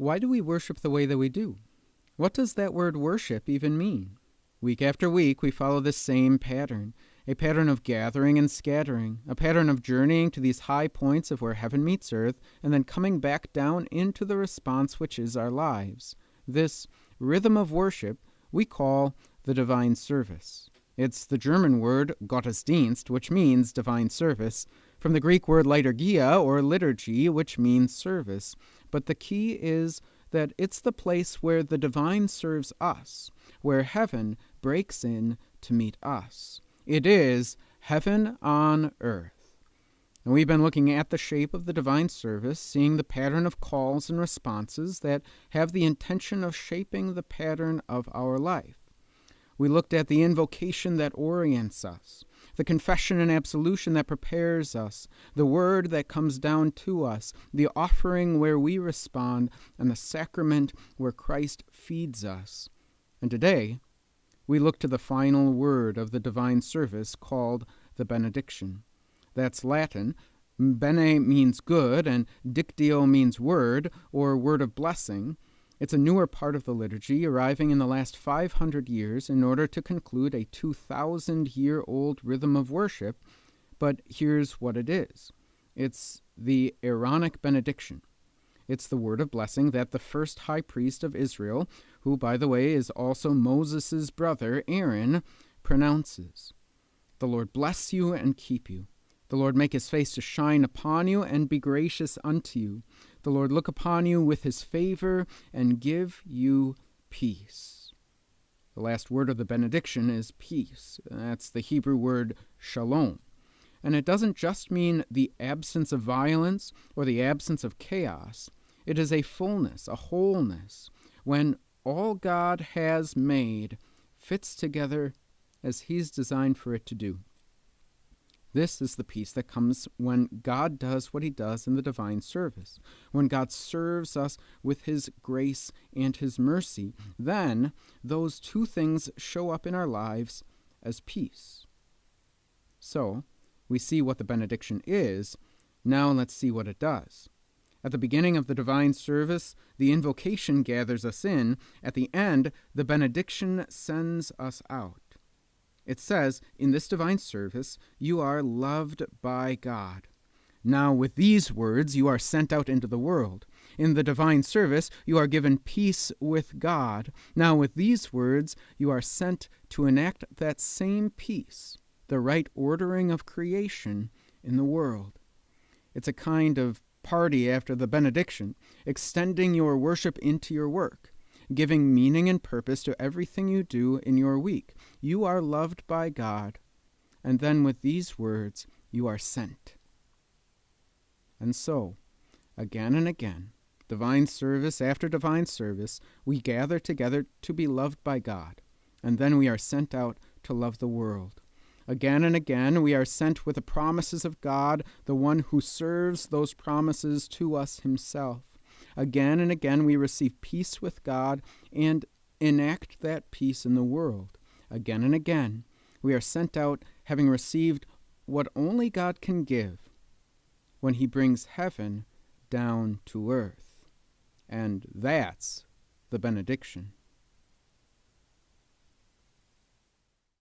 Why do we worship the way that we do? What does that word worship even mean? Week after week, we follow this same pattern, a pattern of gathering and scattering, a pattern of journeying to these high points of where heaven meets earth, and then coming back down into the response which is our lives. This rhythm of worship we call the divine service. It's the German word Gottesdienst, which means divine service, from the Greek word liturgia, or liturgy, which means service. But the key is that it's the place where the divine serves us, where heaven breaks in to meet us. It is heaven on earth. And we've been looking at the shape of the divine service, seeing the pattern of calls and responses that have the intention of shaping the pattern of our life. We looked at the invocation that orients us, the confession and absolution that prepares us, the word that comes down to us, the offering where we respond, and the sacrament where Christ feeds us. And today, we look to the final word of the divine service called the Benediction. That's Latin. Bene means good, and dictio means word, or word of blessing. It's a newer part of the liturgy, arriving in the last 500 years in order to conclude a 2,000-year-old rhythm of worship. But here's what it is. It's the Aaronic benediction. It's the word of blessing that the first high priest of Israel, who, by the way, is also Moses' brother, Aaron, pronounces. The Lord bless you and keep you. The Lord make his face to shine upon you and be gracious unto you. The Lord look upon you with his favor and give you peace. The last word of the benediction is peace. That's the Hebrew word shalom. And it doesn't just mean the absence of violence or the absence of chaos. It is a fullness, a wholeness, when all God has made fits together as he's designed for it to do. This is the peace that comes when God does what he does in the divine service. When God serves us with his grace and his mercy, then those two things show up in our lives as peace. So, we see what the benediction is. Now let's see what it does. At the beginning of the divine service, the invocation gathers us in. At the end, the benediction sends us out. It says, in this divine service, you are loved by God. Now, with these words, you are sent out into the world. In the divine service, you are given peace with God. Now, with these words, you are sent to enact that same peace, the right ordering of creation in the world. It's a kind of party after the benediction, extending your worship into your work, giving meaning and purpose to everything you do in your week. You are loved by God, and then with these words, you are sent. And so, again and again, divine service after divine service, we gather together to be loved by God, and then we are sent out to love the world. Again and again, we are sent with the promises of God, the one who serves those promises to us himself. Again and again, we receive peace with God and enact that peace in the world. Again and again, we are sent out having received what only God can give when he brings heaven down to earth. And that's the benediction.